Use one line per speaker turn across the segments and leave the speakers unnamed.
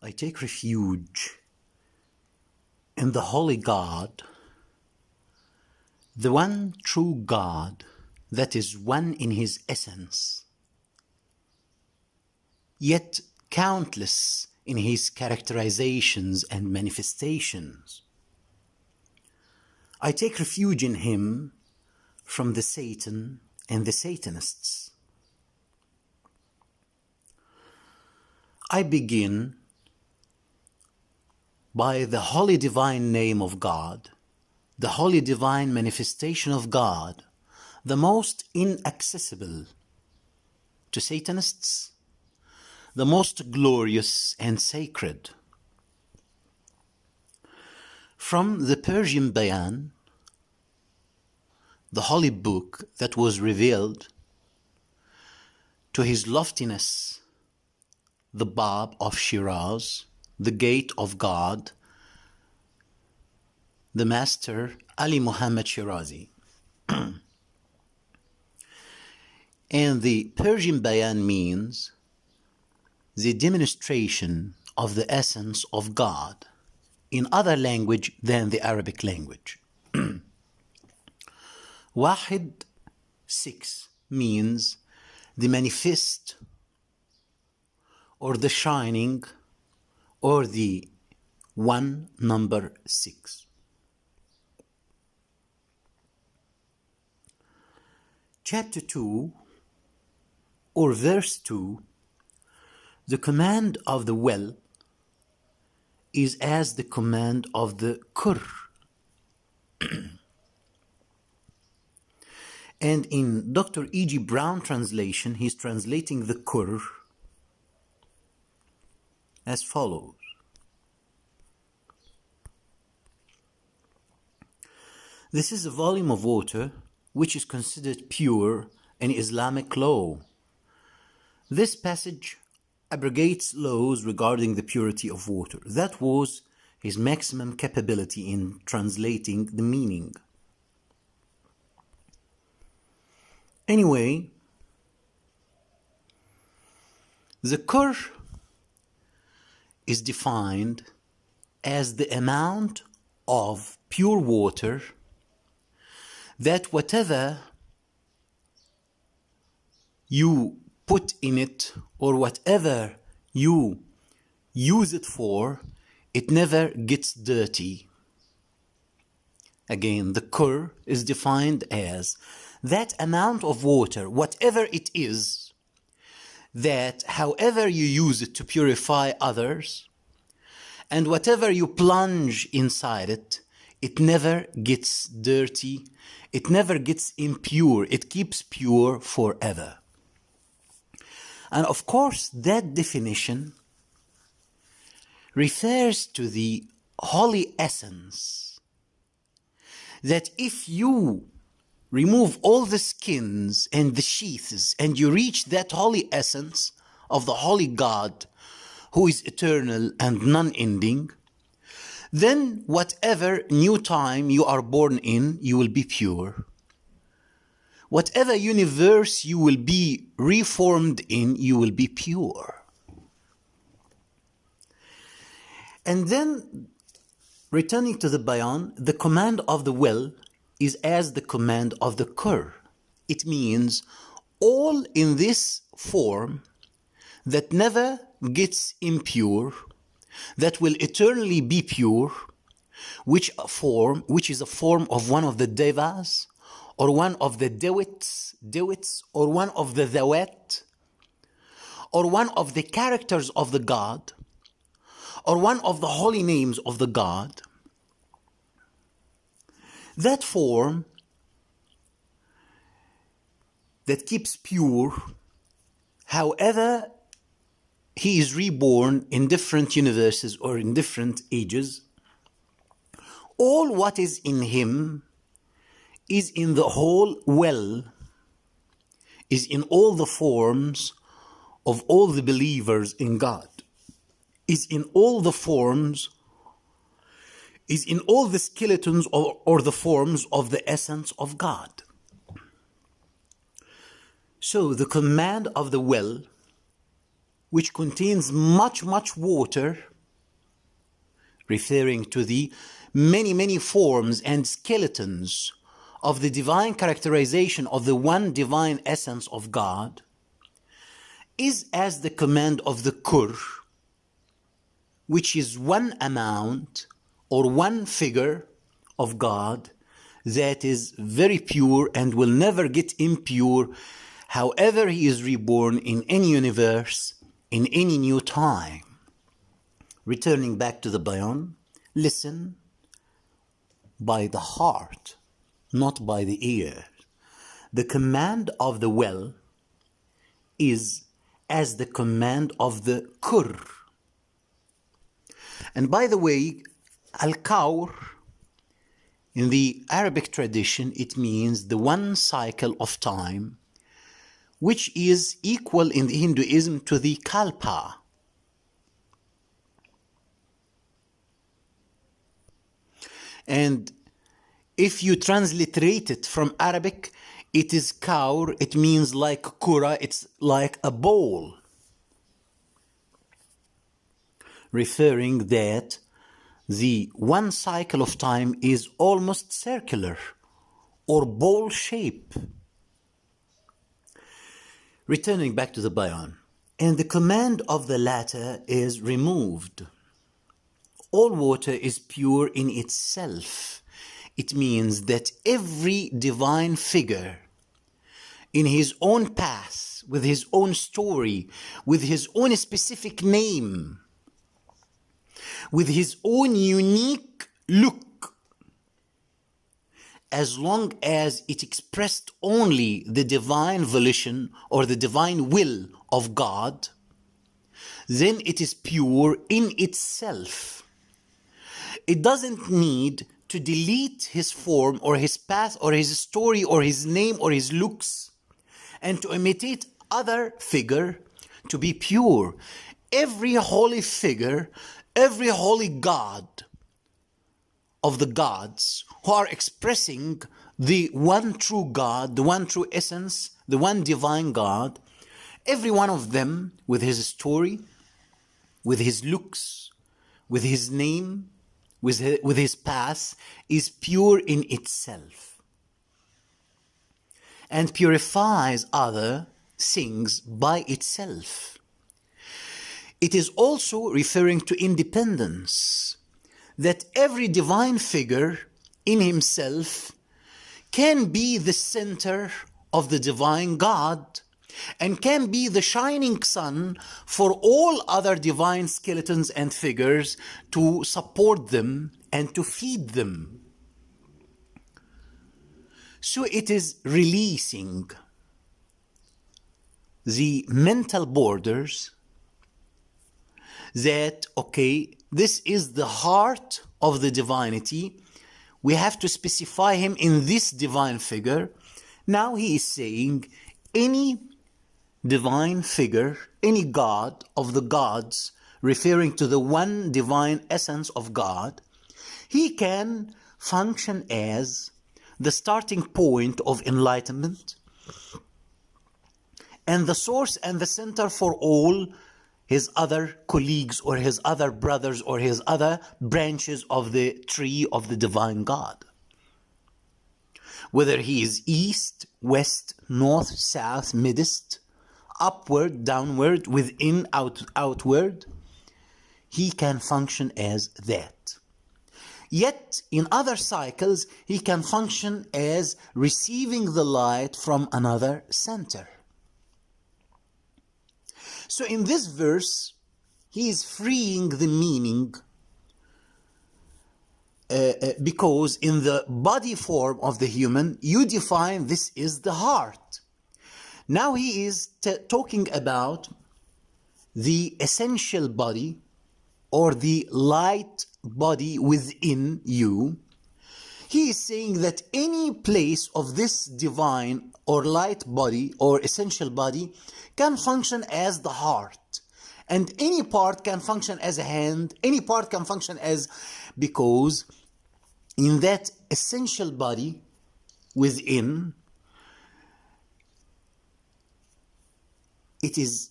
I take refuge in the Holy God, the one true God that is one in his essence, yet countless in his characterizations and manifestations. I take refuge in him from the Satan and the Satanists. I begin by the holy divine name of God, the holy divine manifestation of God, the most inaccessible to Satanists, the most glorious and sacred. From the Persian Bayan, the holy book that was revealed to his loftiness, the Bab of Shiraz, the gate of God, the master Ali Mohamed Shirazi. And the Persian Bayan means the demonstration of the essence of God in other language than the Arabic language. Wahid 6 means the manifest or the shining or the one number 6. Chapter 2 or verse 2, the command of the well is as the command of the kur. And in Dr. E.G. Brown translation, he's translating the kur as follows. This is a volume of water which is considered pure in Islamic law. This passage abrogates laws regarding the purity of water. That was his maximum capability in translating the meaning. Anyway, the kur is defined as the amount of pure water that whatever you put in it or whatever you use it for, it never gets dirty. Again, the kur is defined as that amount of water, whatever it is, that however you use it to purify others, and whatever you plunge inside it, it never gets dirty, it never gets impure, it keeps pure forever. And of course, that definition refers to the holy essence, that if you remove all the skins and the sheaths and you reach that holy essence of the holy God who is eternal and non-ending, then whatever new time you are born in, you will be pure. Whatever universe you will be reformed in, you will be pure. And then, returning to the Bayan, the command of the well is as the command of the kur. It means all in this form that never gets impure, that will eternally be pure, which is a form of one of the devas, or one of the dewits, or one of the dawat, or one of the characters of the God, or one of the holy names of the God. That form that keeps pure, however he is reborn in different universes or in different ages, all what is in him is in the whole well, is in all the forms of all the believers in God, is in all the forms, is in all the skeletons or the forms of the essence of God. So the command of the well, which contains much water, referring to the many forms and skeletons of the divine characterization of the one divine essence of God, is as the command of the Kur, which is one amount or one figure of God that is very pure and will never get impure, however he is reborn in any universe, in any new time. Returning back to the Bayan, listen by the heart, not by the ear. The command of the well is as the command of the Kur. And by the way, Al-Kawr, in the Arabic tradition, it means the one cycle of time, which is equal in Hinduism to the Kalpa. And if you transliterate it from Arabic, it is Kawr, it means like Kura, it's like a bowl, referring that the one cycle of time is almost circular or bowl shape. Returning back to the Bayan, and the command of the latter is removed. All water is pure in itself. It means that every divine figure in his own path, with his own story, with his own specific name, with his own unique look, as long as it expressed only the divine volition or the divine will of God, then it is pure in itself. It doesn't need to delete his form or his path or his story or his name or his looks and to imitate other figure to be pure. Every holy figure, every holy God of the gods who are expressing the one true God, the one true essence, the one divine God, every one of them with his story, with his looks, with his name, with his path, is pure in itself and purifies other things by itself. It is also referring to independence, that every divine figure in himself can be the center of the divine God and can be the shining sun for all other divine skeletons and figures to support them and to feed them. So it is releasing the mental borders that, okay, this is the heart of the divinity. We have to specify him in this divine figure. Now he is saying any divine figure, any God of the gods, referring to the one divine essence of God, he can function as the starting point of enlightenment and the source and the center for all his other colleagues or his other brothers or his other branches of the tree of the divine God. Whether he is east, west, north, south, midst, upward, downward, within, outward, he can function as that. Yet, in other cycles, he can function as receiving the light from another center. So in this verse, he is freeing the meaning because in the body form of the human, you define this is the heart. Now he is talking about the essential body or the light body within you. He is saying that any place of this divine or light body or essential body can function as the heart. And any part can function as a hand, any part can function as, because in that essential body within, it is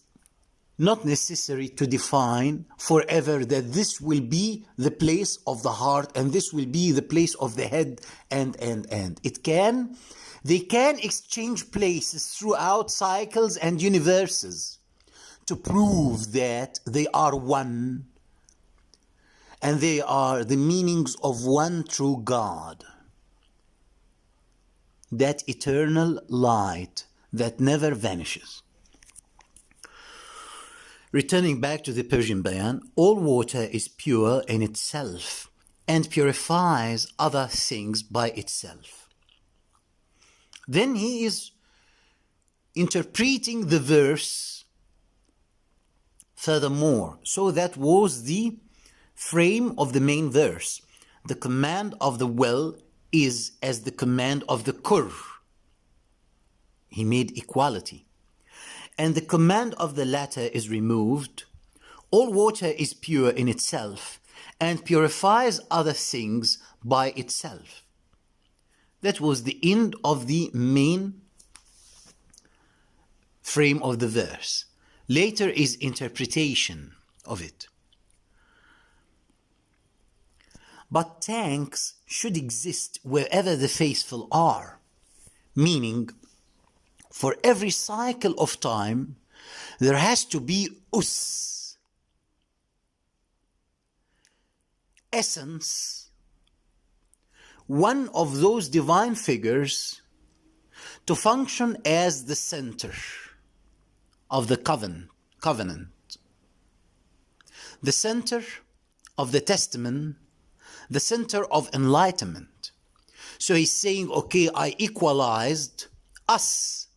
not necessary to define forever that this will be the place of the heart and this will be the place of the head and. They can exchange places throughout cycles and universes to prove that they are one and they are the meanings of one true God. That eternal light that never vanishes. Returning back to the Persian Bayan, all water is pure in itself and purifies other things by itself. Then he is interpreting the verse furthermore. So that was the frame of the main verse. The command of the well is as the command of the kur. He made equality. And the command of the latter is removed. All water is pure in itself and purifies other things by itself. That was the end of the main frame of the verse. Later is interpretation of it. But tanks should exist wherever the faithful are, meaning for every cycle of time there has to be essence, one of those divine figures to function as the center of the covenant, the center of the testament, the center of enlightenment. So he's saying, okay, I equalized us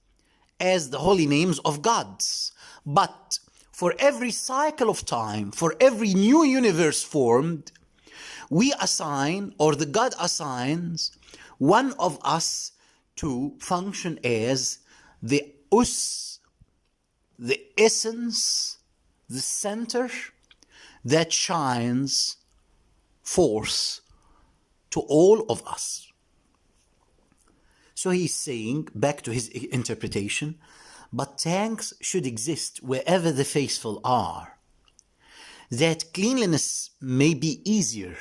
as the holy names of gods, but for every cycle of time, for every new universe formed, we assign, or the God assigns, one of us to function as the the essence, the center that shines forth to all of us. So he's saying, back to his interpretation, but tanks should exist wherever the faithful are, that cleanliness may be easier.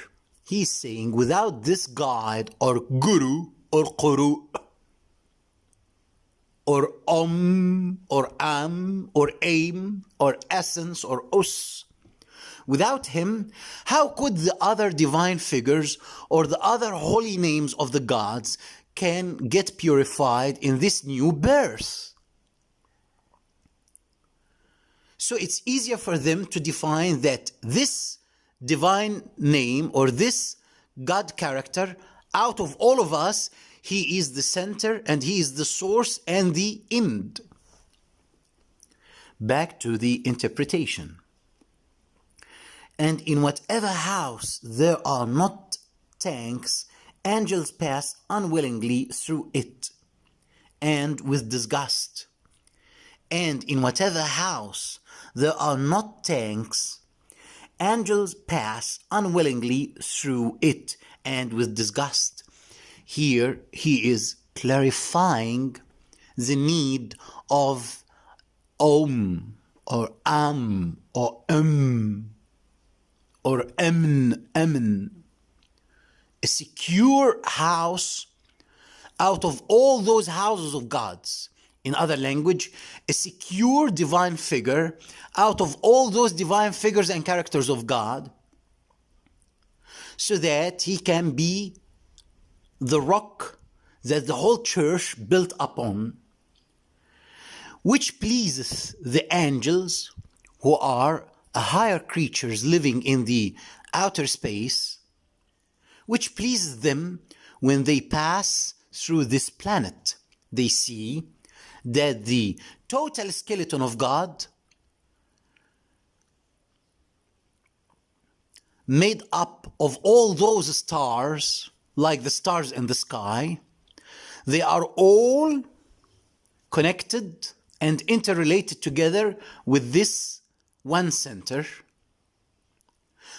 He's saying, without this guide or guru or quru or or am or aim or essence or without him, how could the other divine figures or the other holy names of the gods can get purified in this new birth? So it's easier for them to define that this divine name or this God character, out of all of us, he is the center and he is the source and the end. Back to the interpretation. And in whatever house there are not tanks, angels pass unwillingly through it and with disgust. And in whatever house there are not tanks, angels pass unwillingly through it and with disgust. Here he is clarifying the need of om or am or or amen, a secure house out of all those houses of gods. In other language, a secure divine figure out of all those divine figures and characters of God, so that he can be the rock that the whole church built upon, which pleases the angels, who are higher creatures living in the outer space, which pleases them when they pass through this planet. They see that the total skeleton of God, made up of all those stars, like the stars in the sky, they are all connected and interrelated together with this one center,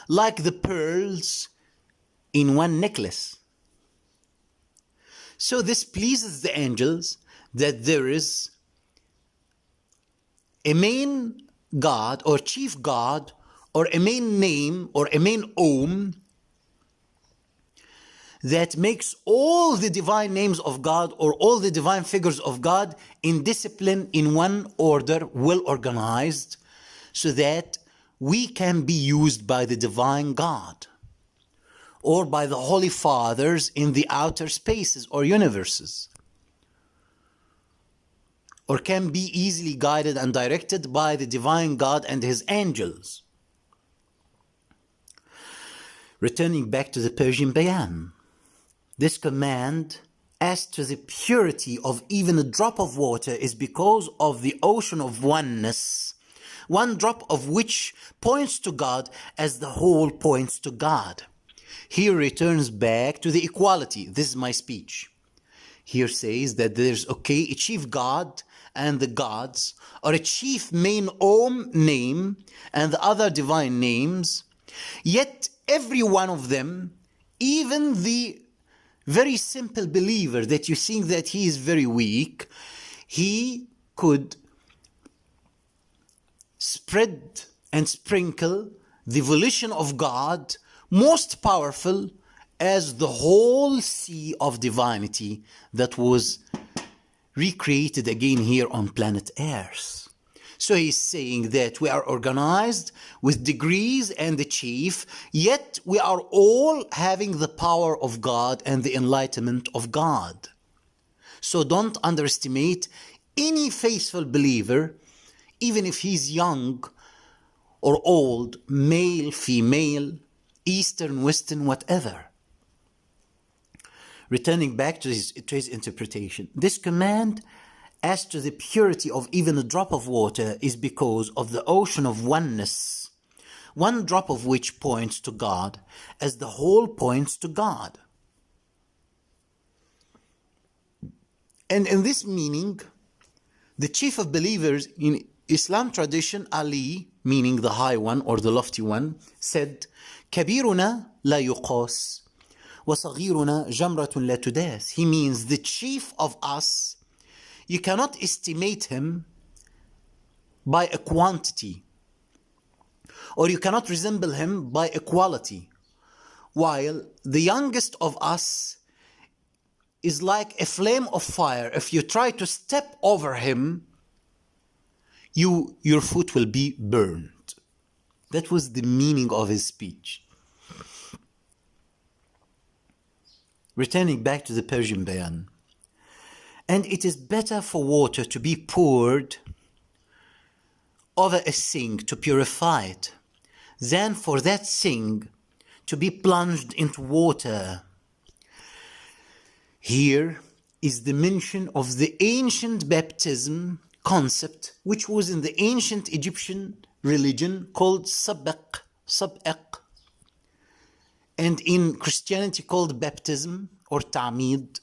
like the pearls in one necklace. So this pleases the angels, that there is a main God or chief God or a main name or a main Om that makes all the divine names of God or all the divine figures of God in discipline, in one order, well organized, so that we can be used by the divine God or by the Holy Fathers in the outer spaces or universes, or can be easily guided and directed by the divine God and his angels. Returning back to the Persian Bayan, this command as to the purity of even a drop of water is because of the ocean of oneness, one drop of which points to God as the whole points to God. Here returns back to the equality. This is my speech. Here says that there's a chief God and the gods, or a chief main Om name and the other divine names, yet every one of them, even the very simple believer that you think that he is very weak, he could spread and sprinkle the volition of God, most powerful as the whole sea of divinity that was recreated again here on planet Earth. So he's saying that we are organized with degrees and the chief, yet we are all having the power of God and the enlightenment of God. So don't underestimate any faithful believer, even if he's young or old, male, female, Eastern, Western, whatever. Returning back to his interpretation, this command as to the purity of even a drop of water is because of the ocean of oneness, one drop of which points to God as the whole points to God. And in this meaning, the chief of believers in Islam tradition, Ali, meaning the high one or the lofty one, said, كبيرنا لا يقاس وصغيرنا جمرة لا تداس. He means the chief of us, you cannot estimate him by a quantity, or you cannot resemble him by a quality, while the youngest of us is like a flame of fire. If you try to step over him, your foot will be burned. That was the meaning of his speech. Returning back to the Persian Bayan. And it is better for water to be poured over a sink to purify it than for that sink to be plunged into water. Here is the mention of the ancient baptism concept, which was in the ancient Egyptian religion called sabaq, and in Christianity called baptism or ta'mid,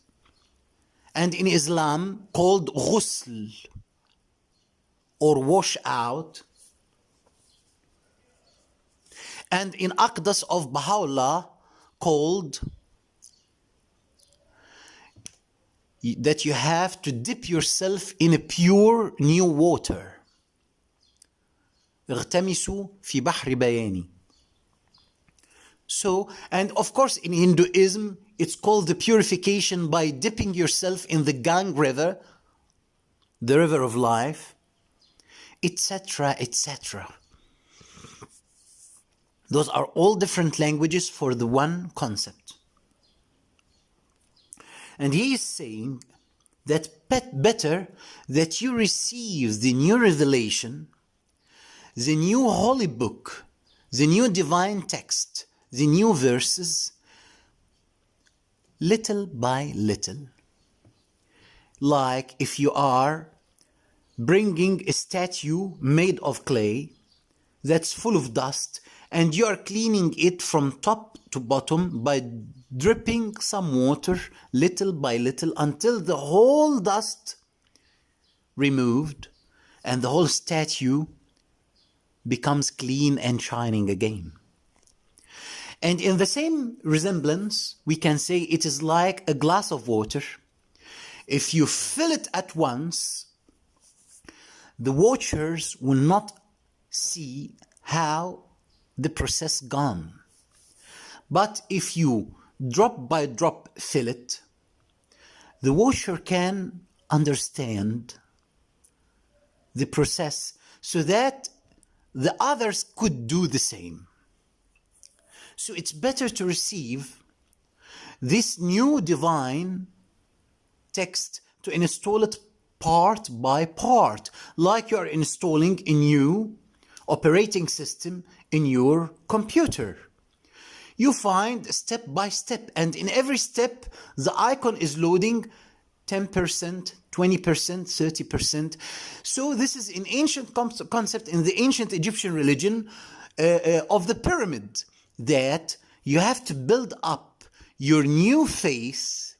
and in Islam called ghusl or wash out, and in Aqdas of Baha'u'llah called that you have to dip yourself in a pure new water. اغتمسوا في بحر بياني. So, and of course in Hinduism, it's called the purification by dipping yourself in the Gang River, the river of life, etc., etc. Those are all different languages for the one concept. And he is saying that better that you receive the new revelation, the new holy book, the new divine text, the new verses, little by little. Like if you are bringing a statue made of clay that's full of dust, and you are cleaning it from top to bottom by dripping some water little by little until the whole dust removed and the whole statue becomes clean and shining again. And in the same resemblance, we can say it is like a glass of water. If you fill it at once, the watchers will not see how the process gone. But if you drop by drop fill it, the washer can understand the process so that the others could do the same. So it's better to receive this new divine text to install it part by part, like you are installing a new operating system in your computer. You find step by step, and in every step the icon is loading 10%, 20%, 30%. So this is an ancient concept in the ancient Egyptian religion of the pyramid, that you have to build up your new face,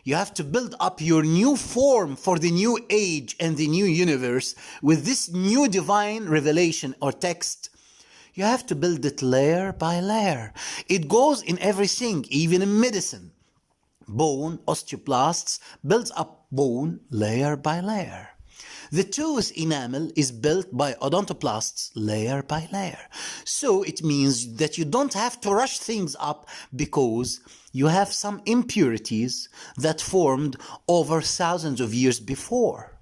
you have to build up your new form for the new age and the new universe with this new divine revelation or text. You have to build it layer by layer. It goes in everything, even in medicine. Bone, osteoblasts, builds up bone layer by layer. The tooth enamel is built by odontoblasts layer by layer. So it means that you don't have to rush things up because you have some impurities that formed over thousands of years before.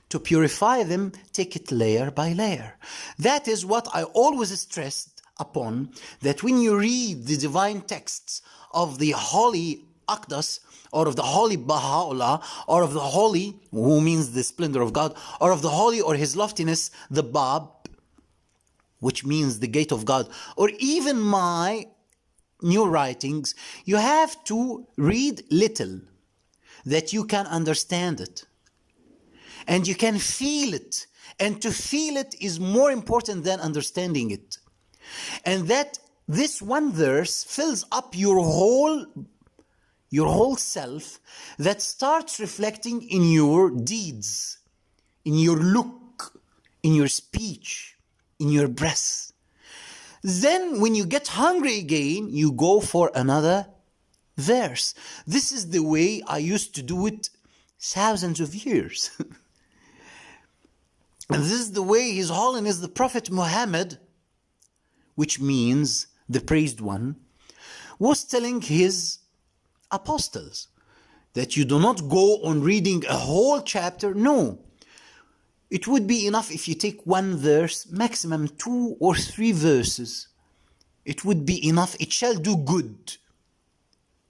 To purify them, take it layer by layer. That is what I always stressed upon, that when you read the divine texts of the Holy Aqdas, or of the Holy Baha'u'llah, or of the Holy, who means the splendor of God, or of the Holy or His loftiness, the Bab, which means the gate of God, or even my new writings, you have to read little, that you can understand it. And you can feel it. And to feel it is more important than understanding it. And that this one verse fills up your whole self, that starts reflecting in your deeds, in your look, in your speech, in your breath. Then when you get hungry again, you go for another verse. This is the way I used to do it thousands of years. And this is the way His Holiness the Prophet Muhammad, which means the praised one, was telling his apostles, that you do not go on reading a whole chapter. No, it would be enough if you take one verse, maximum 2 or 3 verses. It would be enough. It shall do good,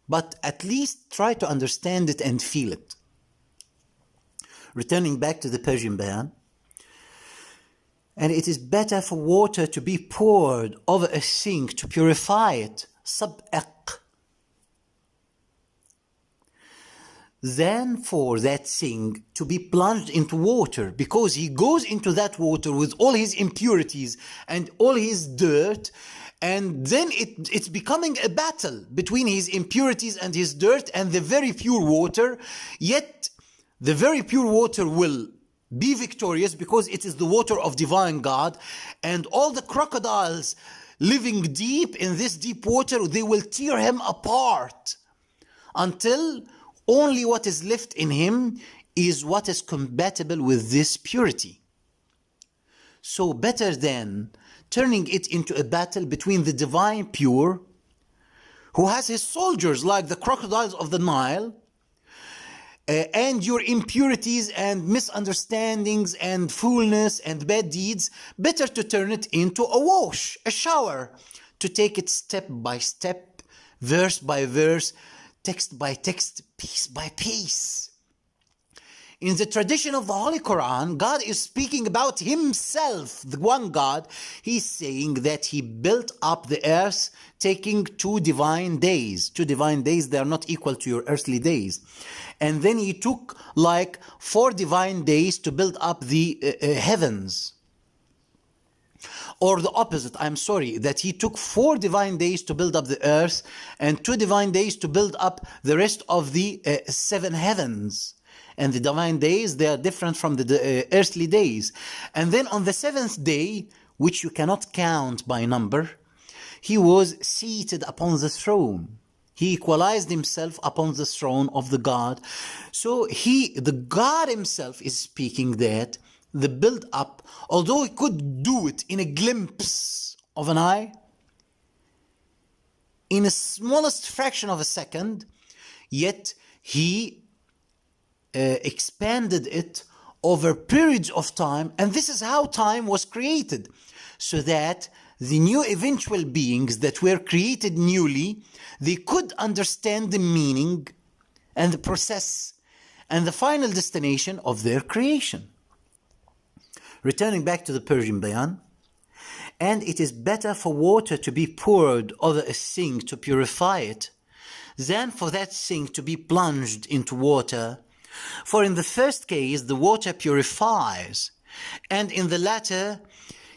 but at least try to understand it and feel it. Returning back to the Persian Bayan, and it is better for water to be poured over a thing to purify it, sab'aq, than for that thing to be plunged into water, because he goes into that water with all his impurities and all his dirt, and then it's becoming a battle between his impurities and his dirt and the very pure water. Yet the very pure water will be victorious because it is the water of divine God, and all the crocodiles living deep in this deep water, they will tear him apart until only what is left in him is what is compatible with this purity. So better than turning it into a battle between the divine pure, who has his soldiers like the crocodiles of the Nile, and your impurities and misunderstandings and foolness and bad deeds, better to turn it into a wash, a shower, to take it step by step, verse by verse, text by text, piece by piece. In the tradition of the Holy Quran, God is speaking about Himself, the one God. He's saying that He built up the earth, taking 2 divine days. 2 divine days, they are not equal to your earthly days. And then He took like 4 divine days to build up the heavens. Or the opposite, I'm sorry, that He took 4 divine days to build up the earth and 2 divine days to build up the rest of the 7 heavens. And the divine days, they are different from the earthly days. And then on the 7th day, which you cannot count by number, He was seated upon the throne. He equalized Himself upon the throne of the God. So the God Himself is speaking that the build-up, although he could do it in a glimpse of an eye, in a smallest fraction of a second, yet he expanded it over periods of time. And this is how time was created, so that the new eventual beings that were created newly, they could understand the meaning and the process and the final destination of their creation. Returning back to the Persian Bayan, and it is better for water to be poured over a sink to purify it than for that sink to be plunged into water. For in the first case, the water purifies, and in the latter,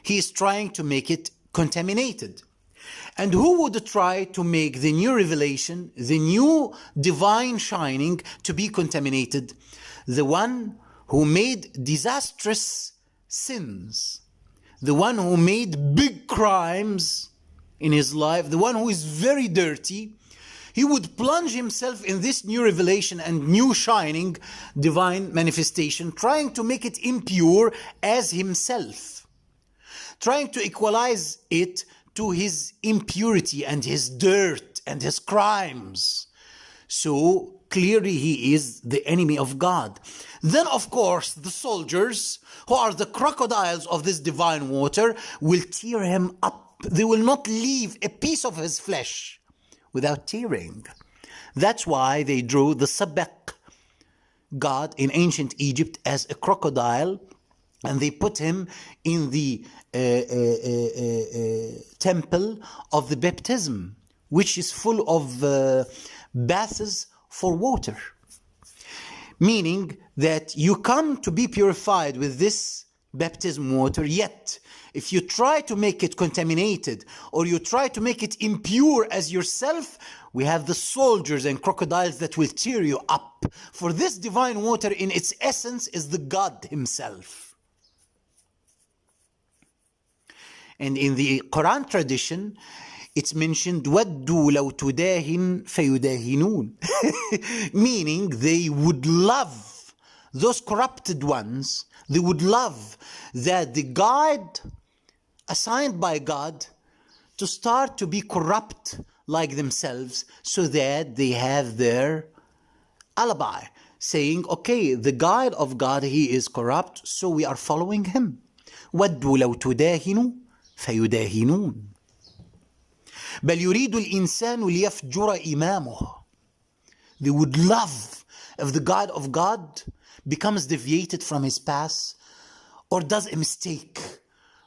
he is trying to make it contaminated. And who would try to make the new revelation, the new divine shining, to be contaminated? The one who made disastrous sins, the one who made big crimes in his life, the one who is very dirty. He would plunge himself in this new revelation and new shining divine manifestation, trying to make it impure as himself, trying to equalize it to his impurity and his dirt and his crimes. So clearly he is the enemy of God. Then, of course, the soldiers, who are the crocodiles of this divine water, will tear him up. They will not leave a piece of his flesh without tearing. That's why they drew the Sabek god in ancient Egypt as a crocodile, and they put him in the temple of the baptism, which is full of baths for water. Meaning that you come to be purified with this baptism water, yet if you try to make it contaminated or you try to make it impure as yourself, we have the soldiers and crocodiles that will tear you up. For this divine water in its essence is the God himself. And in the Quran tradition, it's mentioned, وَدُّوا لَوْ تُدَاهِنْ فَيُدَاهِنُونَ. Meaning they would love, those corrupted ones, they would love that the guide assigned by God to start to be corrupt like themselves, so that they have their alibi, saying, okay, the guide of God, he is corrupt, so we are following him. وَدُّوا لَوْ تُدَاهِنُوا فَيُدَاهِنُونَ. بل يريد الإنسان ليفجر إمامه. They would love if the God of God becomes deviated from his path, or does a mistake,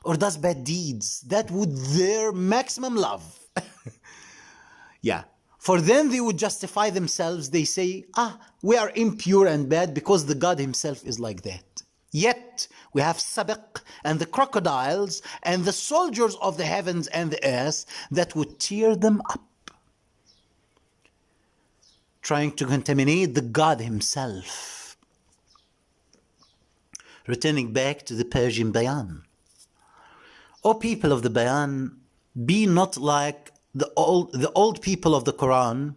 or does bad deeds. That would their maximum love. Yeah. For then they would justify themselves. They say, we are impure and bad because the God himself is like that. Yet we have Sabaq and the crocodiles and the soldiers of the heavens and the earth that would tear them up, trying to contaminate the God himself. Returning back to the Persian Bayan. O people of the Bayan, be not like the old people of the Quran,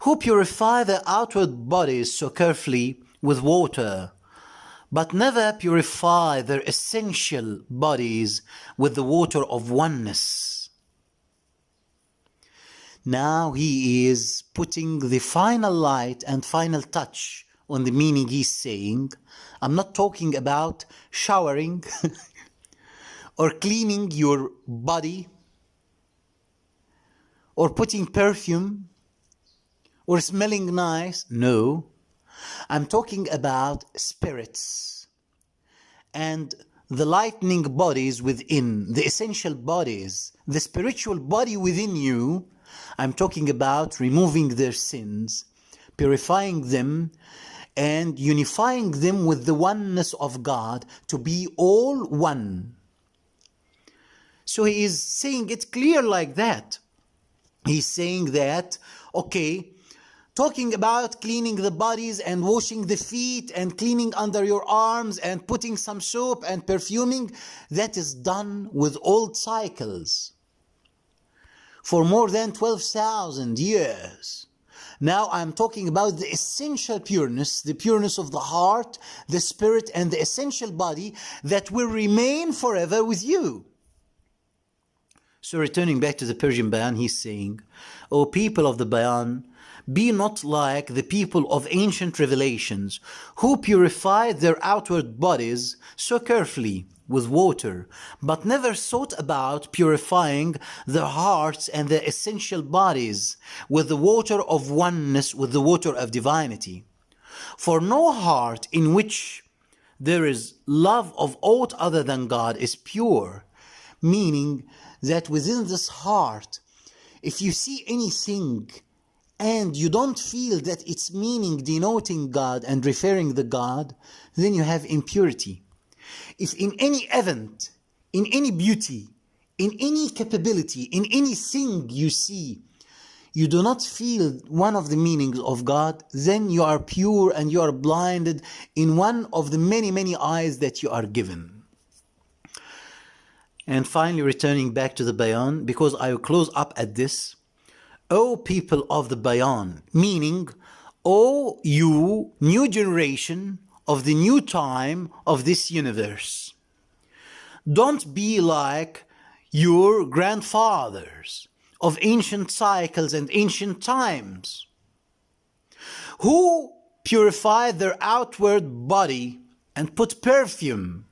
who purify their outward bodies so carefully with water, but never purify their essential bodies with the water of oneness. Now he is putting the final light and final touch on the meaning he's saying. I'm not talking about showering or cleaning your body or putting perfume or smelling nice. No. I'm talking about spirits and the lightning bodies within, the essential bodies, the spiritual body within you. I'm talking about removing their sins, purifying them, and unifying them with the oneness of God to be all one. So he is saying it clear like that. He's saying that, okay, talking about cleaning the bodies and washing the feet and cleaning under your arms and putting some soap and perfuming, that is done with old cycles for more than 12,000 years. Now I'm talking about the essential pureness, the pureness of the heart, the spirit, and the essential body that will remain forever with you. So returning back to the Persian Bayan, he's saying, O people of the Bayan, be not like the people of ancient revelations who purified their outward bodies so carefully with water, but never sought about purifying their hearts and their essential bodies with the water of oneness, with the water of divinity. For no heart in which there is love of aught other than God is pure, meaning that within this heart, if you see anything and you don't feel that its meaning denoting God and referring to God, then you have impurity. If in any event, in any beauty, in any capability, in anything you see, you do not feel one of the meanings of God, then you are pure and you are blinded in one of the many, many eyes that you are given. And finally, returning back to the Bayan, because I will close up at this. O people of the Bayan, meaning, O you, new generation of the new time of this universe. Don't be like your grandfathers of ancient cycles and ancient times, who purified their outward body and put perfume,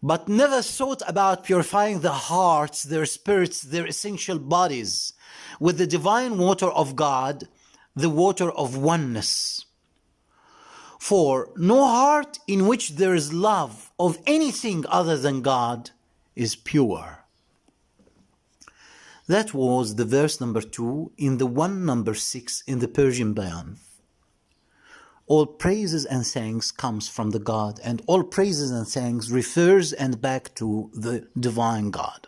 but never thought about purifying the hearts, their spirits, their essential bodies with the divine water of God, the water of oneness. For no heart in which there is love of anything other than God is pure. That was the verse number 2 in the one number 6 in the Persian Bayan. All praises and thanks comes from the God, and all praises and thanks refers and back to the divine God.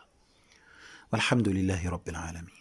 Walhamdulillahi Rabbil Alameen.